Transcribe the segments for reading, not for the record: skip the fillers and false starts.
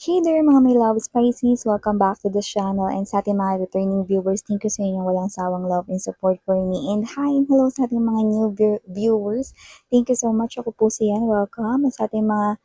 Hey there mga may love Pisces! Welcome back to the channel and sa ating mga returning viewers, thank you sa inyong walang sawang love and support for me. And hi and hello sa ating mga new viewers. Thank you so much. Ako po si Yan. Welcome. At sa ating mga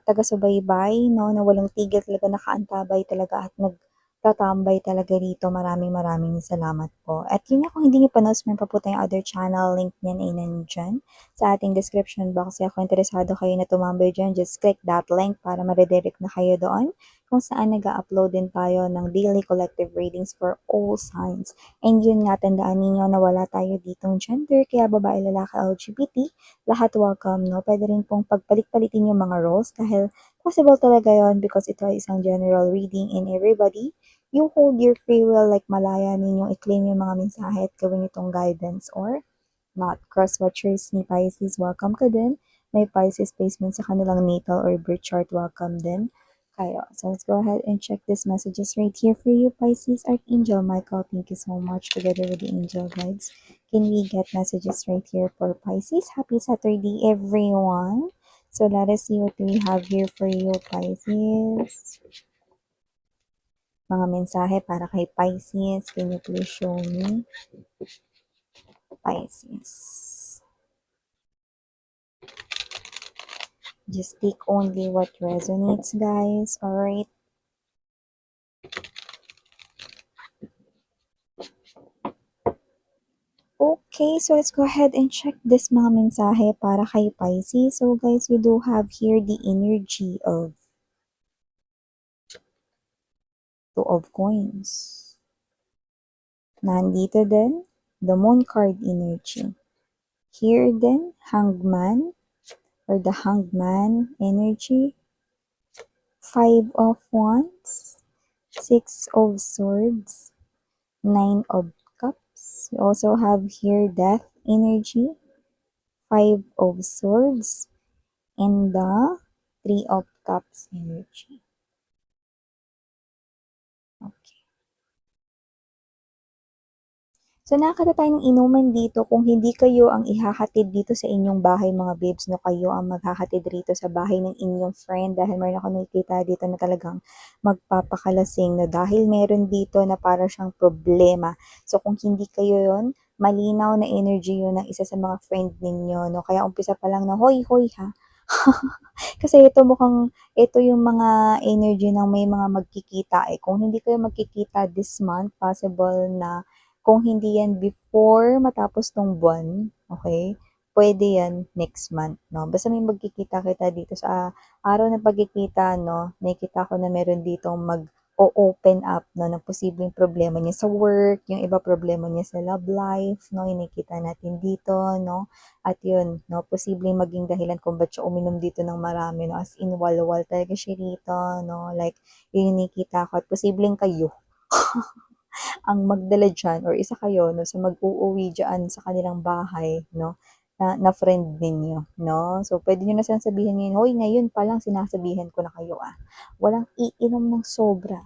taga-subaybay, no, na walang tigil talaga, nakaantabay talaga at nagtatambay talaga rito. Maraming salamat po. At yun nga, kung hindi nyo pa meron pa po tayong other channel, link niyan ay nandyan sa ating description box. Kaya kung interesado kayo na tumambay dyan, just click that link para ma-redirect na kayo doon kung saan nag-upload din tayo ng daily collective readings for all signs. And yun nga, tandaan ninyo na wala tayo ditong gender, kaya babae, lalaki, LGBT, lahat welcome, no? Pwede rin pong pagpalit-palitin yung mga roles dahil possible talaga yon because ito ay isang general reading in everybody. You hold your free will, like malaya ninyong i-claim yung mga mensahe at gawin itong guidance or not. Cross-watchers ni Pisces, welcome ka din. May Pisces placement sa kanilang natal or birth chart, welcome din kayo. So let's go ahead and check these messages right here for you, Pisces. Archangel Michael, thank you so much together with the angel guides. Can we get messages right here for Pisces? Happy Saturday, everyone. So let us see what we have here for you, Pisces. Mga mensahe para kay Pisces. Can you please show me? Pisces. Just take only what resonates, guys. Alright? Okay, so let's go ahead and check this mga mensahe para kay Pisces. So guys, we do have here the energy of Two of Coins. Nandito din, the Moon card energy. Here din, Hangman or the Hangman energy. Five of Wands, Six of Swords, Nine of Cups. We also have here Death energy, Five of Swords, and the Three of Cups energy. Okay. So nakakita tayo ng inuman dito kung hindi kayo ang ihahatid dito sa inyong bahay mga babes, no, kayo ang maghahatid rito sa bahay ng inyong friend dahil meron ako nakikita dito na talagang magpapakalasing, no, dahil meron dito na para siyang problema. So kung hindi kayo yon, malinaw na energy yun ng isa sa mga friend ninyo, no, kaya umpisa pa lang na hoy hoy ha. Kasi ito yung mga energy ng may mga magkikita eh. Kung hindi kayo magkikita this month, possible na kung hindi yan before matapos tong buwan, okay, pwede yan next month, no? Basta may magkikita-kita dito sa araw ng pagkikita, no? Nakikita ko na meron ditong mag-open up, no, ng posibleng problema niya sa work, yung iba problema niya sa love life, no? Yung nakikita natin dito, no? At yun, no, posibleng maging dahilan kung ba't siya uminom dito ng marami, no? As in, walwal talaga siya dito, no? Like, yun yung nakikita ko. At posibleng kayo ang magdala dyan or isa kayo, no, sa mag-uuwi dyan sa kanilang bahay, no, na friend ninyo, no? So, pwede nyo na silang sabihin ngayon, hoy, ngayon pa lang sinasabihan ko na kayo, walang iinom ng sobra.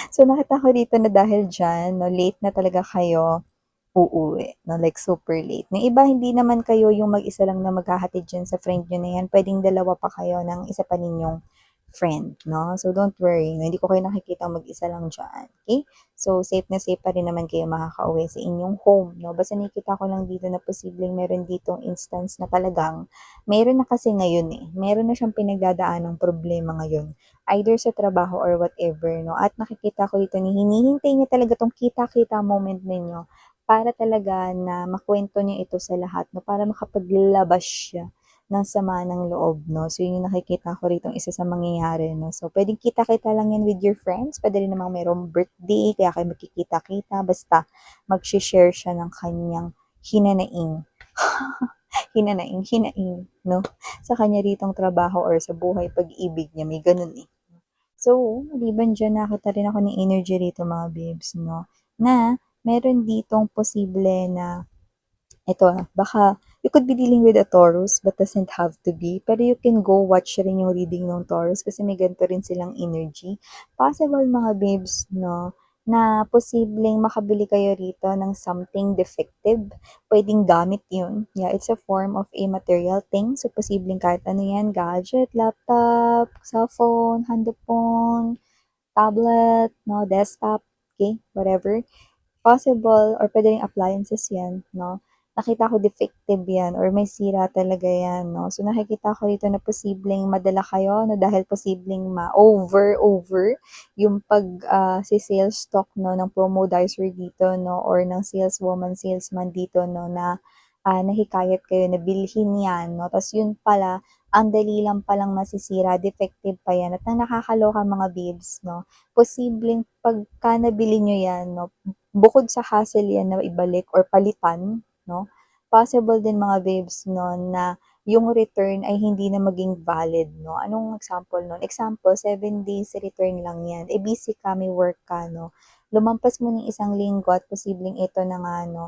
So, nakita ko dito na dahil dyan, no, late na talaga kayo uuwi, no, like super late. Ng iba, hindi naman kayo yung mag-isa lang na maghahatid dyan sa friend nyo na yan. Pwedeng dalawa pa kayo ng isa pa ninyong friend, no? So, don't worry. No? Hindi ko kayo nakikita mag-isa lang dyan. Okay? So, safe na safe pa rin naman kayo makakauwi sa inyong home, no? Basta nakikita ko lang dito na posibleng meron ditong instance na talagang meron na kasi ngayon eh. Meron na siyang pinagdadaan ng problema ngayon. Either sa trabaho or whatever, no? At nakikita ko dito ni hinihintay niya talaga tong kita-kita moment ninyo para talaga na makwento niya ito sa lahat, no? Para makapaglabas siya ng sama ng loob, no? So, yun yung nakikita ko rito, isa sa mangyayari, no? So, pwedeng kita-kita lang yan with your friends. Pwede rin namang mayroong birthday, kaya kayo magkikita-kita. Basta, mag-share siya ng kanyang hinanaing. hinaing, no? Sa kanya ritong trabaho or sa buhay pag-ibig niya, may ganun eh. So, maliban dyan, nakita rin ako ng energy rito mga babes, no? Na, meron ditong posible na ito baka you could be dealing with a Taurus but doesn't have to be. Pero you can go watch rin yung reading ng Taurus kasi may ganito rin silang energy. Possible mga babes, no, na posibleng makabili kayo rito ng something defective. Puwedeng gamit yun. Yeah, it's a form of a material thing. So, posibleng kahit ano yan, gadget, laptop, cellphone, handphone, tablet, no, desktop, okay, whatever. Possible or puwede ring appliances 'yan 'no. Nakita ko defective 'yan or may sira talaga 'yan 'no. So, nakikita ko dito na posibleng madala kayo 'no dahil posibleng ma-over yung si-sales stock 'no ng promodizer dito 'no or ng saleswoman, salesman dito 'no na, nahikayat kayo na bilhin 'yan 'no. Ta's yun pala, ang dali lang palang masisira, defective pa 'yan at ang nakakaloka mga babes 'no, posibleng pagka nabili niyo 'yan 'no, bukod sa hassle 'yan na ibalik or palitan 'no, possible din mga babes 'no na yung return ay hindi na maging valid 'no. Anong example nun? Example, 7 days return lang 'yan, eh, busy ka, may work ka 'no, lumampas mo ng isang linggo at posibleng ito na nga 'no,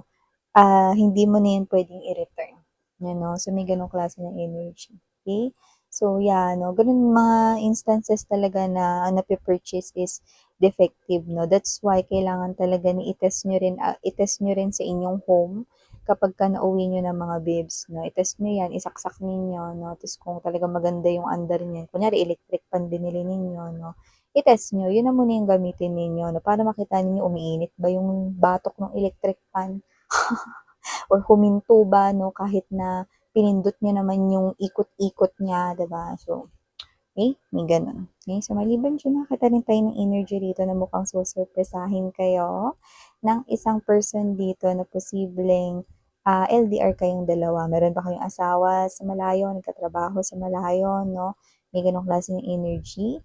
hindi mo na 'yan puwedeng i-return, 'yan 'no. So, may gano'ng klase ng energy, okey? So, yeah 'no, gano'n mga instances talaga na ang nape-purchase is defective 'no. That's why kailangan talaga na i-test niyo rin sa inyong home kapagka nauwi niyo ng mga babes 'no. I-test niyo 'yan, isaksak ninyo 'no, ta's kung talagang maganda yung andar niyan, kunyari electric fan binili ninyo 'no, i-test niyo, yun na muna yung gamitin ninyo 'no, para makita ninyo umiinit ba yung batok ng electric fan or huminto ba 'no, kahit na pinindot niyo naman yung ikot-ikot niya, 'di ba? So, okey, may gano'n. Okey, so maliban diyan nakakita rin tayo ng energy rito na mukhang susurpresahin kayo ng isang person dito na posibleng, LDR kayong dalawa. Meron ba kayong asawa sa malayo, nagtatrabaho sa malayo 'no, may gano'ng klase ng energy.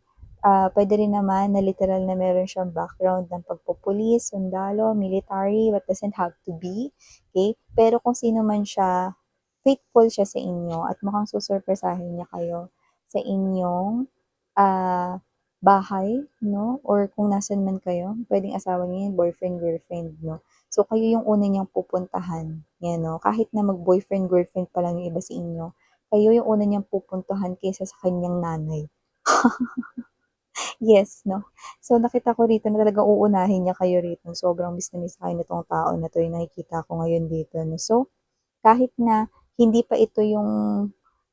Puwede rin naman na literal na meron siyang background ng pagpupulis, sundalo, military, but doesn't have to be, okay. Pero kung sino man siya, faithful siya sa inyo at mukhang susurpresahin niya kayo sa inyong, ah, bahay 'no, or kung nasaan man kayo, puwedeng asawa niyo 'yan, boyfriend, girlfriend 'no. So, kayo yung una niyang pupuntahan, 'yan 'no, kahit na mag-boyfriend, girlfriend pa lang yung iba sa inyo, kayo yung una niyang pupuntahan kaysa sa kanyang nanay. Yes 'no. So, nakita ko rito na talagang uunahin niya kayo rito, sobrang miss na miss kayo nitong tao na 'to, yung nakikita ko ngayon dito 'no. So, kahit na hindi pa ito yung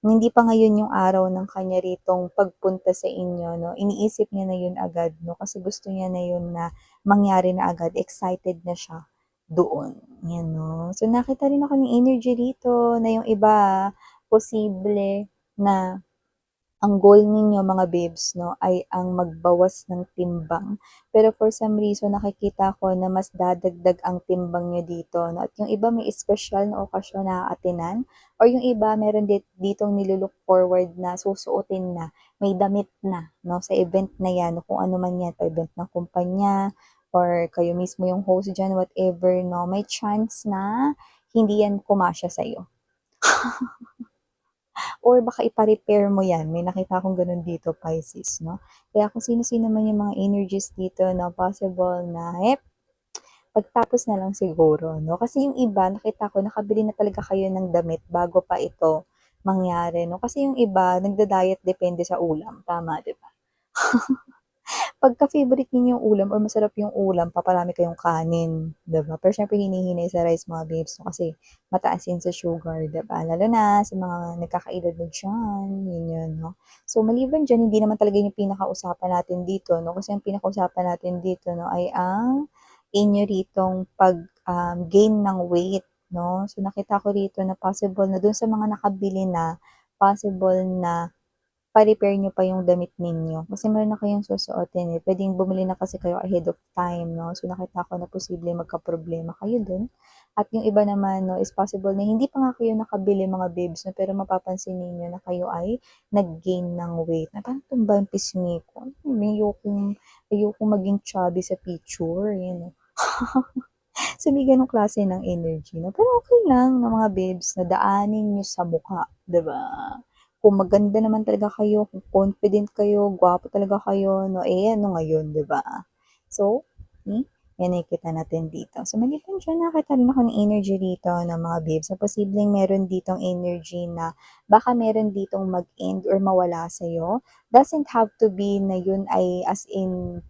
hindi pa ngayon yung araw ng kanya ritong pagpunta sa inyo 'no, iniisip niya na yun agad 'no, kasi gusto niya na yun na mangyari na agad, excited na siya doon, 'yan 'no. So, nakita rin ako ng energy rito na yung iba, posible na ang goal ninyo mga babes 'no, ay ang magbawas ng timbang. Pero for some reason nakikita ko na mas dadagdag ang timbang niyo dito 'no, at yung iba may espesyal na okasyon na aatenan or yung iba meron ditong nilu-look forward na susuotin na, may damit na 'no, sa event na 'yan o kung ano man 'yan, pa-event ng kumpanya or kayo mismo yung host diyan, whatever 'no, may chance na hindi 'yan kumasya sa'yo. Or baka ipa-repair mo 'yan, may nakita akong gano'n dito Pisces 'no. Kaya kung sino-sino man yung mga energies dito na possible na, pagtapos na lang siguro 'no. Kasi yung iba nakita ko nakabili na talaga kayo ng damit bago pa ito mangyari 'no. Kasi yung iba nagda-diet depende sa ulam, tama 'di ba? Pagka favorite ninyo yung ulam or masarap yung ulam, paparami kayong kanin, 'di ba? Pero siyempre hinihinay sa rice mga babes 'no, kasi mataas yan sa sugar, 'di ba? Lalo na sa mga nagkakaedad na diyan, yun yun 'no. So maliban diyan, hindi naman talaga yung pinakausapan natin dito 'no, kasi ang pinakausapan natin dito 'no ay ang inyo ritong gain ng weight 'no. So nakita ko rito na possible na dun sa mga nakabili na, possible na pa-repair niyo pa yung damit ninyo. Kasi meron na kayong susuotin, eh, puwedeng bumili na kasi kayo ahead of time 'no. So, nakita ko na posibleng magkaproblema kayo dun. At yung iba naman 'no, is possible na hindi pa nga kayo nakabili mga babes 'no, pero mapapansin ninyo na kayo ay nag-gain ng weight, na parang tumba yung pisngi ko, ayokong maging chubby sa picture, yun, oh. So, may gano'ng klase ng energy 'no, pero okey lang na mga babes na daanin niyo sa mukha, 'di ba? Kung maganda naman talaga kayo, kung confident kayo, gwapo talaga kayo 'no, eh, ano ngayon, 'di ba? So, yan nakikita natin dito. So, maliban diyan nakakita rin ako ng energy dito ng mga babes na posibleng meron ditong energy na baka meron ditong mag-end or mawala sa'yo. Doesn't have to be na yun ay as in,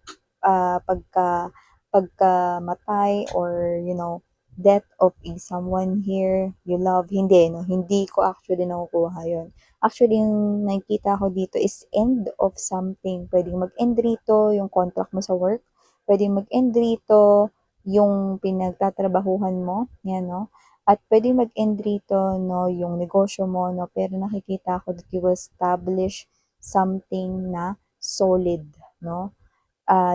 pagka pagkamatay or, death of someone here you love. Hindi, no? Hindi ko actually nakukuha yun. Actually, yung nakikita ko dito is end of something. Pwedeng mag-end rito yung contract mo sa work. Pwedeng mag-end rito yung pinagtatrabahuhan mo. Yan, no? At pwedeng mag-end rito, no, yung negosyo mo, no? Pero nakikita ko that you will establish something na solid, no?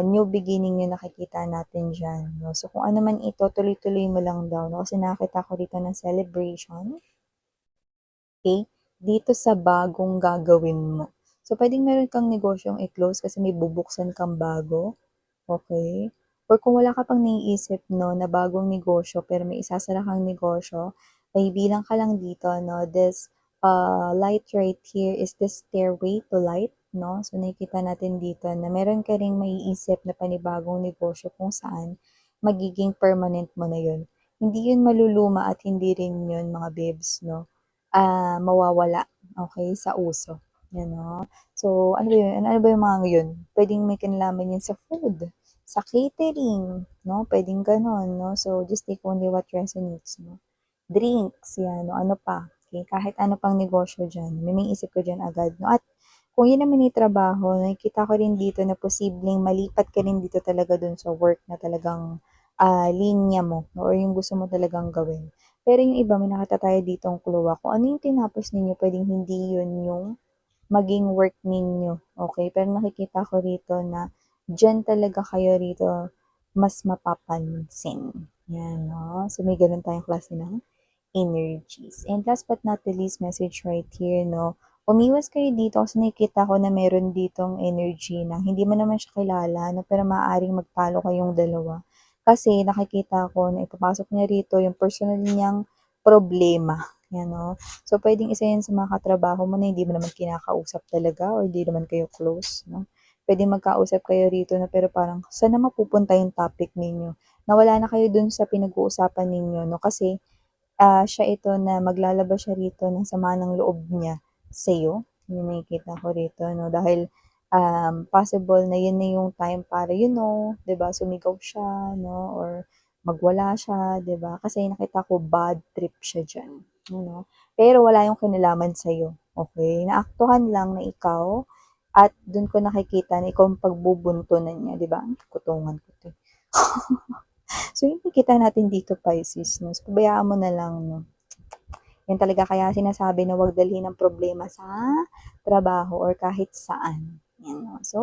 New beginning yung nakikita natin dyan, no? So, kung ano man ito, tuloy-tuloy mo lang daw, no? Kasi nakita ko dito ng celebration, okay? Dito sa bagong gagawin mo. So, pwedeng meron kang negosyong i-close kasi may bubuksan kang bago, okay? Or kung wala ka pang naiisip, no, na bagong negosyo, pero may isasara kang negosyo, may bilang ka lang dito, no? This light right here is the stairway to light, no? So, nakikita natin dito na meron ka ring maiisip na panibagong negosyo kung saan magiging permanent mo na yun. Hindi yun maluluma at hindi rin yun, mga babes, no? Mawawala, okay, sa uso. Yan, no? So, ano ba yun? Ano ba yung mga yun? Pwedeng may kinalaman yun sa food, sa catering, no? Pwedeng ganon, no? So, just take only what resonates, no? Drinks, yan, no? Ano pa? Okay? Kahit ano pang negosyo dyan, may isip ko dyan agad, no? At kung yun naman yung trabaho, nakikita ko rin dito na posibleng malipat ka rin dito talaga dun sa work na talagang linya mo, no? Or yung gusto mo talagang gawin. Pero yung iba, may nakita tayo ditong clue kung ano yung tinapos ninyo, pwedeng hindi yun yung maging work ninyo, okay? Pero nakikita ko rito na diyan talaga kayo rito mas mapapansin. Yan, no? So, may ganun tayong klase ng energies. And last but not the least, message right here, no? Umiwas kayo dito kasi nakikita ko na meron ditong energy na hindi mo naman siya kilala, no? Pero maaaring magtalo kayong dalawa. Kasi nakikita ko na ipapasok niya rito yung personal niyang problema. Yan, no? So, pwedeng isa yan sa mga katrabaho mo na hindi mo naman kinakausap talaga or hindi naman kayo close, no? Pwedeng magkausap kayo rito na pero parang saan na mapupunta yung topic ninyo? Nawala na kayo dun sa pinag-uusapan ninyo, no? Kasi siya ito na maglalabas siya rito ng sama ng loob niya sa'yo. Yung nakikita ko rito, no? Dahil possible na yun na yung time para, 'di ba, sumigaw siya, no? Or magwala siya, 'di ba? Kasi nakita ko bad trip siya dyan, Pero wala yung kinalaman sa'yo, okay? Naaktuhan lang na ikaw at dun ko nakikita na ikaw ang pagbubuntunan niya, 'di ba? Kutungan ko 'to. So, yung nakikita natin dito, Pisces, no? So, pabayaan mo na lang, no? Yan talaga kaya sinasabi na huwag dalhin ang problema sa trabaho or kahit saan. Yan, no? So,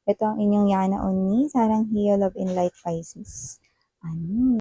ito ang inyong Yana Onni, Sarang Heal of Light Pisces. Ano?